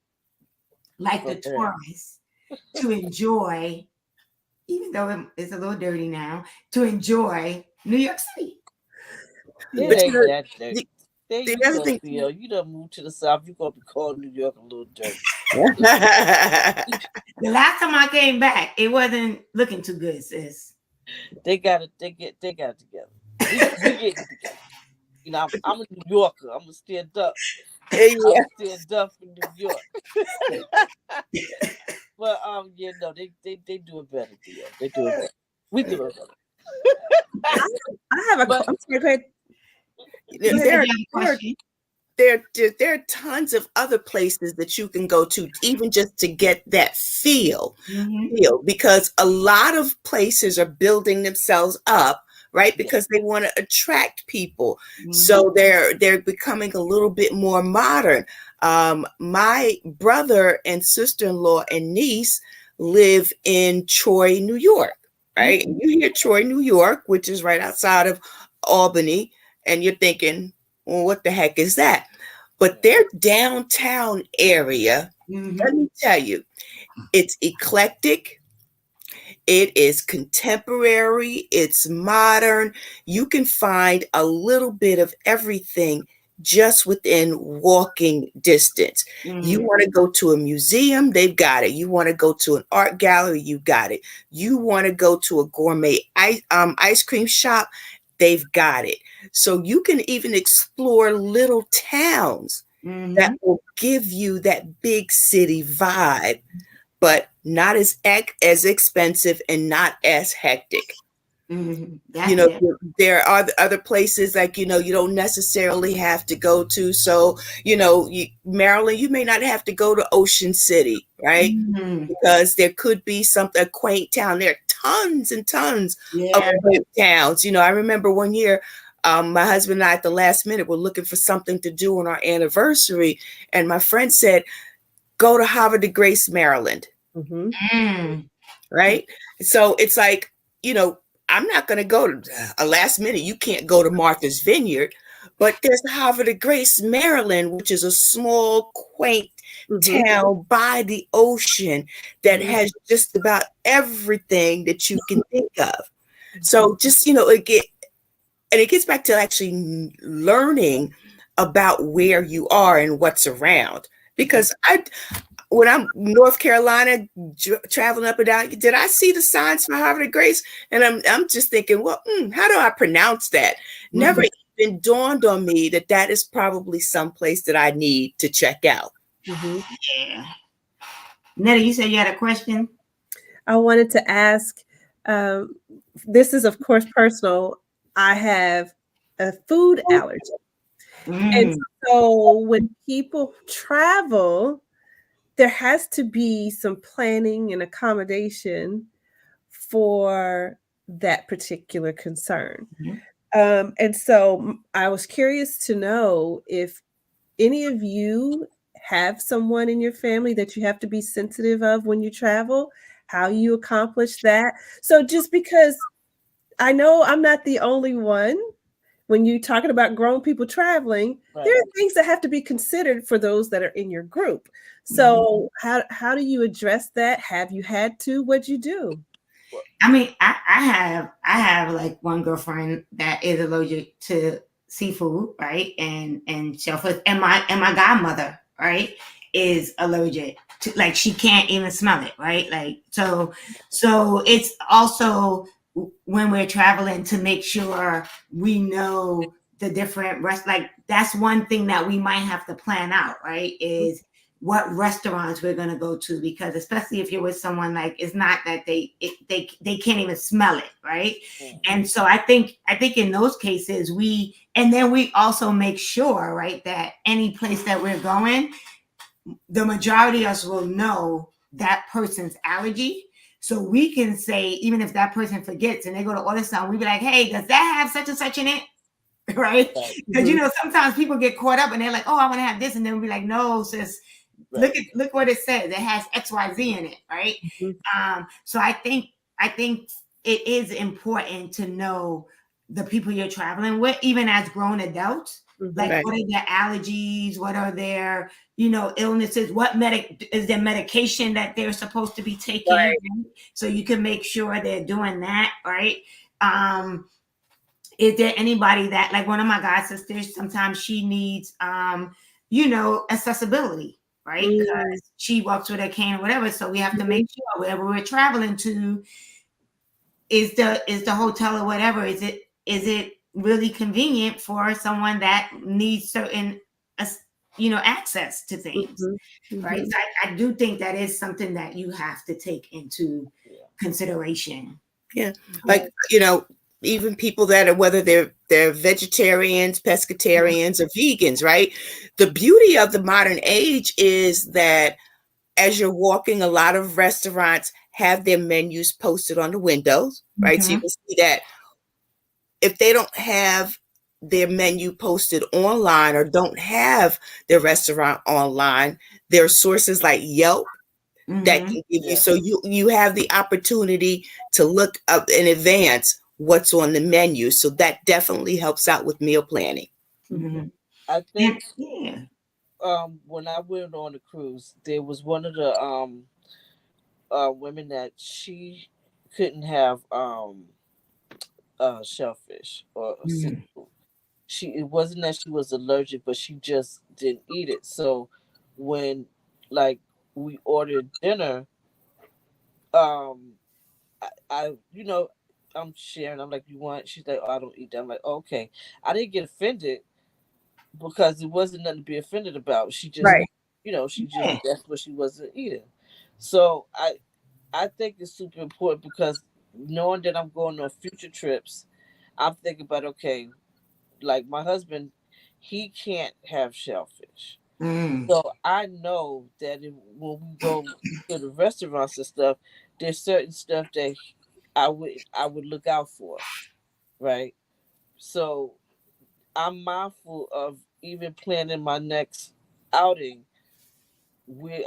like the tourists to enjoy, even though it's a little dirty now, to enjoy New York City.
It ain't that dirty. You done moved to the South, you're going to be calling New York a little dirty.
The last time I came back, it wasn't looking too good, sis.
They got it together. We get it together. You know, I'm a New Yorker. I'm a stand up. I'm stand up in New York. But they do it better, Theo. They do it better. We do it better.
I have a question.
There are tons of other places that you can go to, even just to get that feel, because a lot of places are building themselves up, right? Because they want to attract people. So they're becoming a little bit more modern. My brother and sister-in-law and niece live in Troy, New York, right? And you hear Troy, New York, which is right outside of Albany, and you're thinking, well, what the heck is that? But their downtown area, let me tell you, it's eclectic. It is contemporary. It's modern. You can find a little bit of everything just within walking distance. You want to go to a museum, they've got it. You want to go to an art gallery, you got it. You want to go to a gourmet ice cream shop, they've got it. So you can even explore little towns that will give you that big city vibe, but not as expensive and not as hectic. There are other places like, you don't necessarily have to go to. So, Maryland, you may not have to go to Ocean City, right? Because there could be a quaint town. There are tons and tons of quaint towns. I remember one year, my husband and I at the last minute were looking for something to do on our anniversary. And my friend said, go to Havre de Grace, Maryland. Right? So it's like, I'm not going to go to a last minute. You can't go to Martha's Vineyard, but there's Havre de Grace, Maryland, which is a small, quaint town by the ocean that has just about everything that you can think of. So just, it gets back to actually learning about where you are and what's around. Because when I'm North Carolina traveling up and down, did I see the signs for Harvard of Grace? And I'm just thinking, well, how do I pronounce that? Never even dawned on me that is probably someplace that I need to check out.
Yeah. Netta, you said you had a question?
I wanted to ask, this is of course personal. I have a food allergy. And so when people travel, there has to be some planning and accommodation for that particular concern. And so I was curious to know if any of you have someone in your family that you have to be sensitive of when you travel, how you accomplish that. So just because I know I'm not the only one, when you're talking about grown people traveling, there are things that have to be considered for those that are in your group. So how do you address that? Have you had to? What'd you do?
I mean, I have like one girlfriend that is allergic to seafood, right? And shellfish, and my godmother, right, is allergic to, like, she can't even smell it, right? Like, so it's also when we're traveling to make sure we know the different like, that's one thing that we might have to plan out, right? Is what restaurants we're going to go to, because especially if you're with someone, like, it's not that they can't even smell it, right? And so I think in those cases we also make sure, right, that any place that we're going, the majority of us will know that person's allergy. So we can say, even if that person forgets and they go to order something, we be like, hey, does that have such and such in it? Right? Because sometimes people get caught up and they're like, oh, I want to have this, and then we'll be like, no, sis, look what it says. It has XYZ in it, right? So I think it is important to know the people you're traveling with, even as grown adults. Like, what are their allergies? What are their, illnesses? What is their medication that they're supposed to be taking? Right? So you can make sure they're doing that, right? Is there anybody that, like, one of my god sisters, sometimes she needs, accessibility, right? Because she walks with a cane or whatever. So we have to make sure wherever we're traveling to, is the hotel or whatever, is it really convenient for someone that needs certain, access to things, right? So I do think that is something that you have to take into consideration.
Yeah, like, even people that are, whether they're vegetarians, pescatarians, or vegans, right? The beauty of the modern age is that as you're walking, a lot of restaurants have their menus posted on the windows, right? So you can see that. If they don't have their menu posted online or don't have their restaurant online, there are sources like Yelp that can give you, so you have the opportunity to look up in advance what's on the menu. So that definitely helps out with meal planning.
I think when I went on the cruise, there was one of the women that she couldn't have shellfish or seafood. It wasn't that she was allergic, but she just didn't eat it. So when, like, we ordered dinner, I I'm sharing. I'm like, you want? She's like, oh, I don't eat that. I'm like, oh, okay. I didn't get offended because it wasn't nothing to be offended about. She just, that's what she wasn't eating. So I think it's super important, because knowing that I'm going on future trips, I'm thinking about, okay, like my husband, he can't have shellfish. So I know that when we go to the restaurants and stuff, there's certain stuff that I would look out for, right? So I'm mindful of even planning my next outing.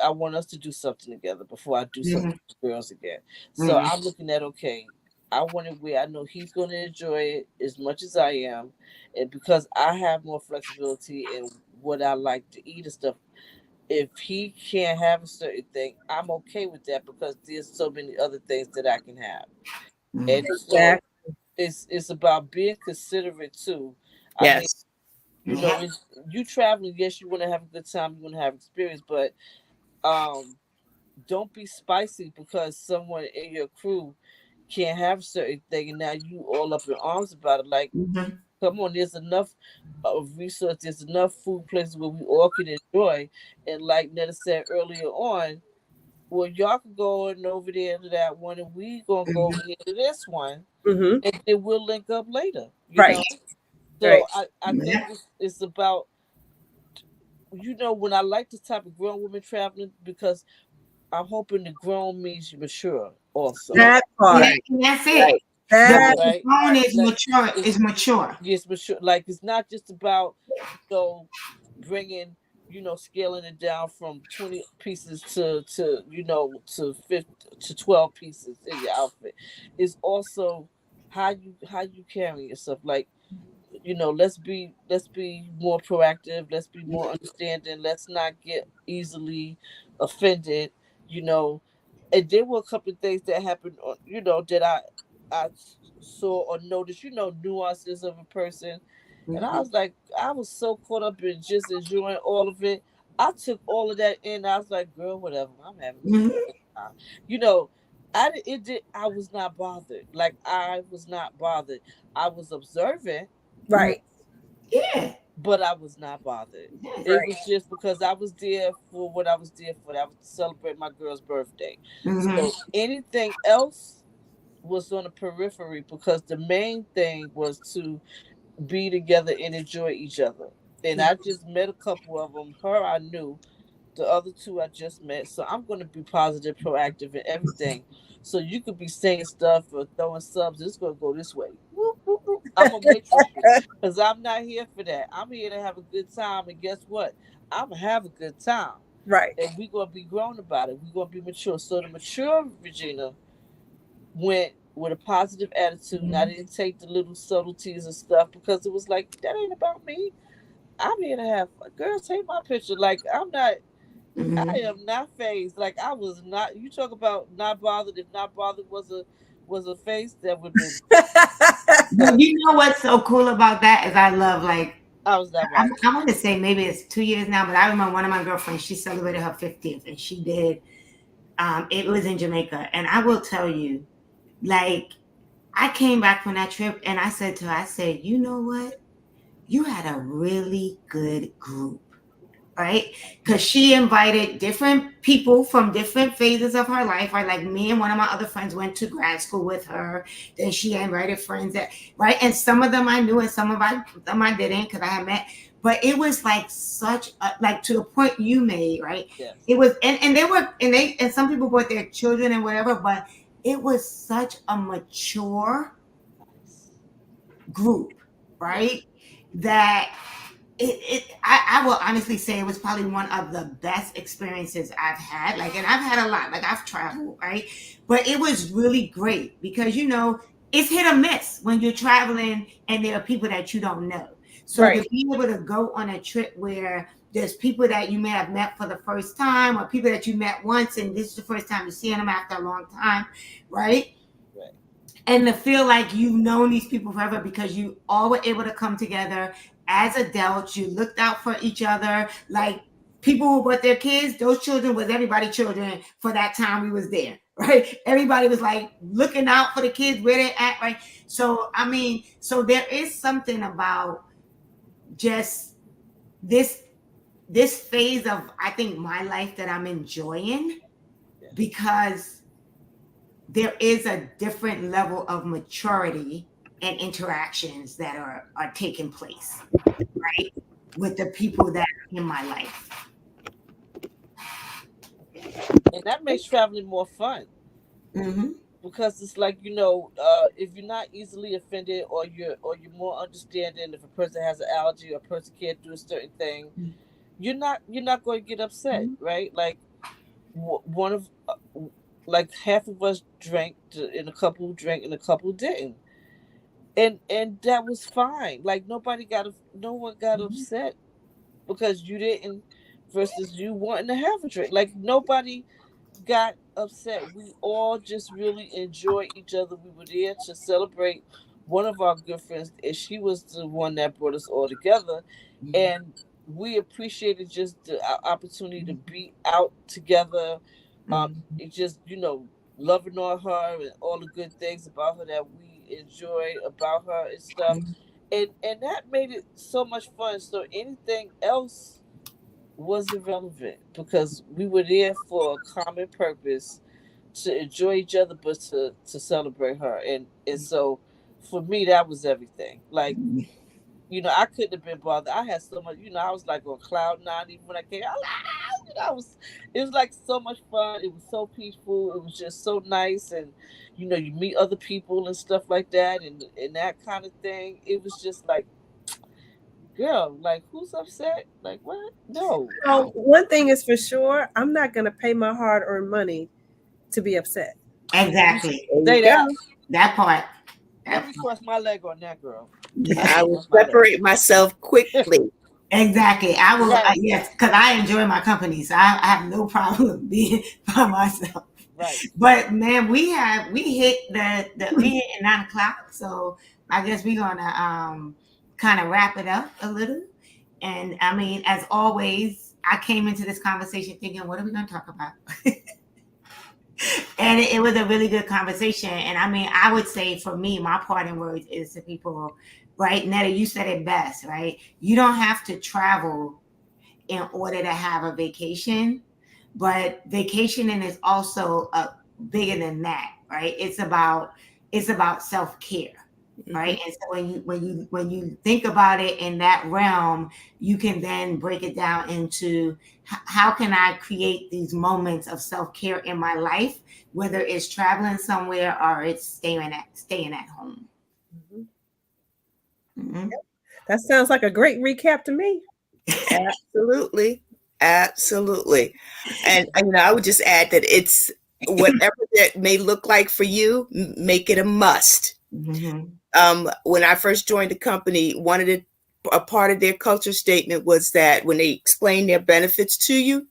I want us to do something together before I do something with the girls again. So I'm looking at, okay, I want it where I know he's going to enjoy it as much as I am, and because I have more flexibility in what I like to eat and stuff, if he can't have a certain thing, I'm okay with that because there's so many other things that I can have. And so
Exactly.
it's about being considerate too. I mean,
Yes.
Yeah.
you traveling, yes, you want to have a good time, you want to have experience, but um, don't be spicy because someone in your crew can't have a certain thing, and now you all up in arms about it. Like,
Mhm.
come on, there's enough of resources, there's enough food places where we all can enjoy. And like Netta said earlier on, well, y'all can go on over there to that one, and we gonna go over
Mhm.
here to this one,
Mm-hmm.
and then we'll link up later. You
Right.
know,
Right.
so I think
Yeah.
it's about, when I like this type of grown women traveling because I'm hoping the grown means you mature also,
That
Yeah,
part.
and that's it.
Right.
The
That
right?
phone is
Like
mature.
it's
Is mature.
yes, mature. Like it's not just about bringing, scaling it down from 20 pieces to 50 to 12 pieces in your outfit. It's also how you carry yourself. Like, let's be more proactive, let's be more understanding, let's not get easily offended, you know. And there were a couple of things that happened that I saw or noticed, nuances of a person. And I
Mhm.
was like, I was so caught up in just enjoying all of it. I took all of that in. I was like, girl, whatever, I'm having me a
Mhm.
good time. you know I was not bothered. Like, I was not bothered. I was observant,
right.
Yeah.
but I was not bothered.
Yes.
It
Right.
was just because I was there for what I was there for. That was to celebrate my girl's birthday.
Mhm.
So anything else was on the periphery because the main thing was to be together and enjoy each other. And I just met a couple of them. Her, I knew. The other two I just met. So I'm going to be positive, proactive, and everything. So you could be saying stuff or throwing subs. It's going to go this way. Whoop, whoop, whoop. I'm going to wait for you because I'm not here for that. I'm here to have a good time. And guess what? I'm going to have a good time.
Right.
And we're going to be grown about it. We're going to be mature. So the mature Regina went with a positive attitude. And I didn't take the little subtleties and stuff because it was like, that ain't about me. I'm here to have fun. Girl, take my picture. Like, I
Mhm.
am not phased. Like, I was not. You talk about not bothered. If not bothered was a face, that would have been.
But you know what's so cool about that is I love like
I was not bothered.
I want to say maybe it's 2 years now, but I remember one of my girlfriends, she celebrated her 50th and she did it was in Jamaica. And I will tell you, like, I came back from that trip and I said to her, I said, you know what? You had a really good group, right? Because she invited different people from different phases of her life, right? Like me and one of my other friends went to grad school with her. Then she invited friends that, right? And some of them I knew and some of them I didn't because I had met. But it was like such a, like to the point you made, right?
Yes.
It was, and they were, and some people brought their children and whatever, but it was such a mature group, right? That I will honestly say it was probably one of the best experiences I've had. Like, and I've had a lot, like I've traveled, right? But it was really great because, it's hit or miss when you're traveling and there are people that you don't know. So
Right.
to be able to go on a trip where there's people that you may have met for the first time or people that you met once and this is the first time you're seeing them after a long time, right?
Right.
And to feel like you've known these people forever because you all were able to come together as adults. You looked out for each other. Like people who brought their kids, those children was everybody's children for that time we was there, right? Everybody was like looking out for the kids where they're at, right? So I mean, so there is something about just this phase of I think my life that I'm enjoying because there is a different level of maturity and interactions that are taking place, right? With the people that are in my life.
And that makes traveling more fun
Mm-hmm.
because it's like, if you're not easily offended or you're more understanding. If a person has an allergy or a person can't do a certain thing, you're not going to get upset, right? Like, one of like half of us drank and a couple drank and a couple didn't, and that was fine. Like, no one got upset because you didn't versus you wanting to have a drink. Like nobody got upset. We all just really enjoyed each other. We were there to celebrate one of our good friends, and she was the one that brought us all together. And we appreciated just the opportunity to be out together. It just, loving on her and all the good things about her that we enjoy about her and stuff. And that made it so much fun. So anything else was irrelevant because we were there for a common purpose to enjoy each other, but to celebrate her. And so for me, that was everything. Like, I couldn't have been bothered. I had so much, I was like on cloud nine even when I came. It was like so much fun. It was so peaceful. It was just so nice, and you meet other people and stuff like that, and that kind of thing. It was just like, girl, like who's upset? Like what? No.
So one thing is for sure, I'm not going to pay my hard-earned money to be upset.
Exactly.
Say that.
That part.
Let me cross my leg on that, girl.
I will separate myself quickly.
Exactly. I will.
Right.
Yes, because I enjoy my company, so I have no problem being by myself.
Right.
But man, we hit we hit at 9 o'clock, so I guess we're gonna kind of wrap it up a little. And I mean, as always, I came into this conversation thinking, what are we gonna talk about? And it was a really good conversation. And I mean, I would say for me, my parting words is to people, right? Netta, you said it best, right? You don't have to travel in order to have a vacation, but vacationing is also bigger than that, right? It's about self-care, right? And so when you think about it in that realm, you can then break it down into how can I create these moments of self-care in my life, whether it's traveling somewhere or it's staying at home.
That sounds like a great recap to me.
Absolutely. And I would just add that it's whatever that may look like for you, make it a must. When I first joined the company, a part of their culture statement was that when they explained their benefits to you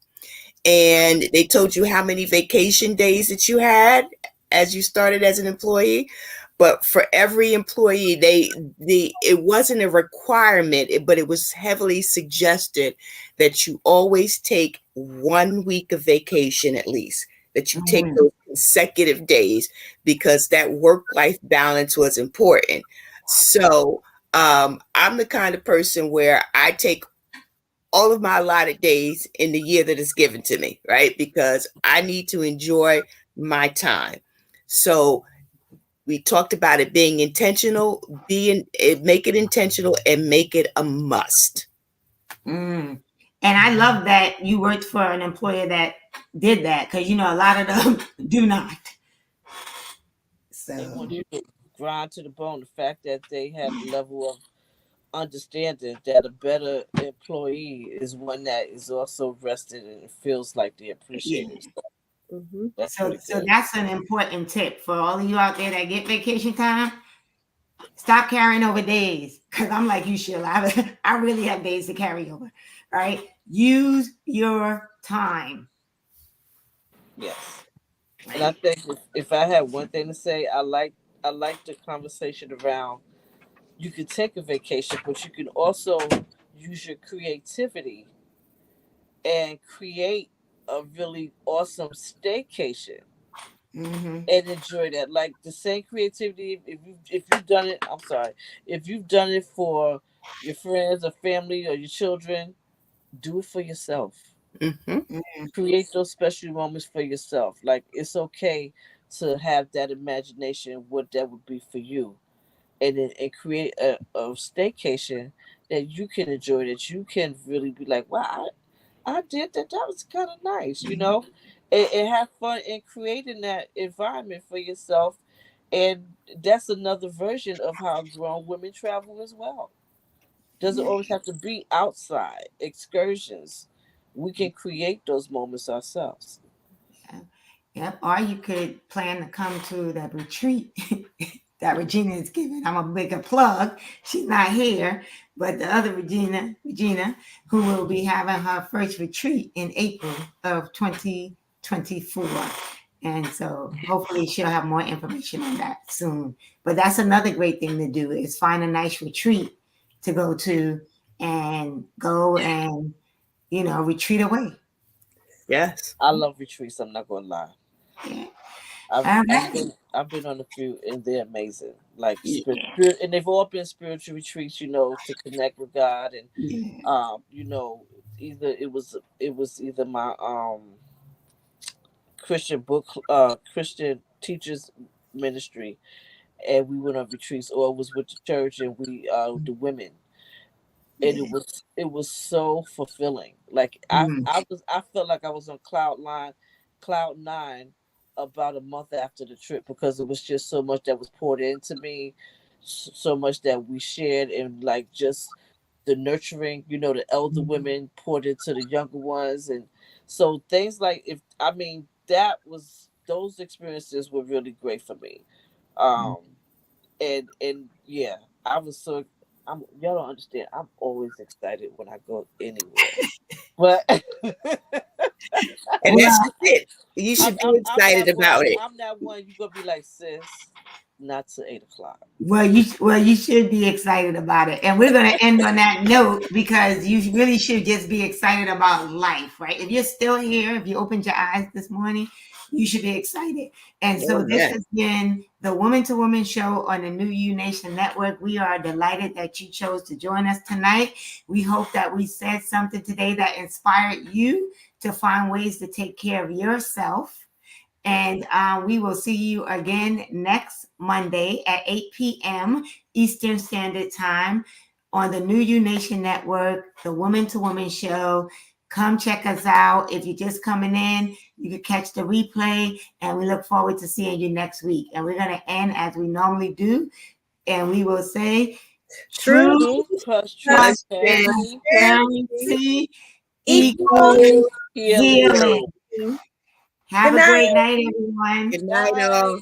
and they told you how many vacation days that you had as you started as an employee, but for every employee, it wasn't a requirement, but it was heavily suggested that you always take 1 week of vacation at least, that you take those consecutive days because that work-life balance was important. So I'm the kind of person where I take all of my allotted days in the year that is given to me, right? Because I need to enjoy my time. So we talked about it being intentional, make it intentional and make it a must.
And I love that you worked for an employer that did that, because a lot of them do not. So
they want you to grind to the bone. The fact that they have a level of understanding that a better employee is one that is also rested and feels like they appreciate it.
So that's an important tip for all of you out there that get vacation time. Stop carrying over days, because I'm like you, Sheila. I really have days to carry over. Right? Use your time.
Yes. And I think if I had one thing to say, I like the conversation around you can take a vacation, but you can also use your creativity and create a really awesome staycation and enjoy that. Like the same creativity, if you've done it, if you've done it for your friends or family or your children, do it for yourself. Create those special moments for yourself. Like it's okay to have that imagination what that would be for you, and create a staycation that you can enjoy, that you can really be like, wow, I did that. That was kind of nice, and have fun in creating that environment for yourself. And that's another version of how grown women travel as well. Doesn't always have to be outside excursions. We can create those moments ourselves.
Yep. Or you could plan to come to the retreat that Regina is giving. I'm a bigger plug. She's not here, but the other Regina, who will be having her first retreat in April of 2024. And so hopefully she'll have more information on that soon. But that's another great thing to do is find a nice retreat to go to and retreat away.
Yes.
I love retreats. I'm not gonna lie.
Yeah.
I've been on a few and they're amazing. Like spirit, and they've all been spiritual retreats, to connect with God and either it was either my Christian teachers ministry, and we went on retreats, or it was with the church and we the women, and it was so fulfilling. Like I felt like I was on cloud nine about a month after the trip, because it was just so much that was poured into me, so much that we shared, and like just the nurturing, the elder women poured into the younger ones, and so things like those experiences were really great for me, and yeah, y'all don't understand. I'm always excited when I go anywhere, but
And that's just it. You should be excited about it.
I'm that one. You gonna be like, sis, not till 8:00.
Well, you should be excited about it. And we're going to end on that note, because you really should just be excited about life, right? If you're still here, if you opened your eyes this morning, you should be excited. And so this has been the Woman to Woman show on the New You Nation Network. We are delighted that you chose to join us tonight. We hope that we said something today that inspired you to find ways to take care of yourself. And we will see you again next Monday at 8 p.m. Eastern Standard Time on the New You Nation Network, the Woman to Woman show. Come check us out. If you're just coming in, you can catch the replay, and we look forward to seeing you next week. And we're going to end as we normally do, and we will say,
Truth,
transparency equals healing. Have a great night, everyone.
Good night, all.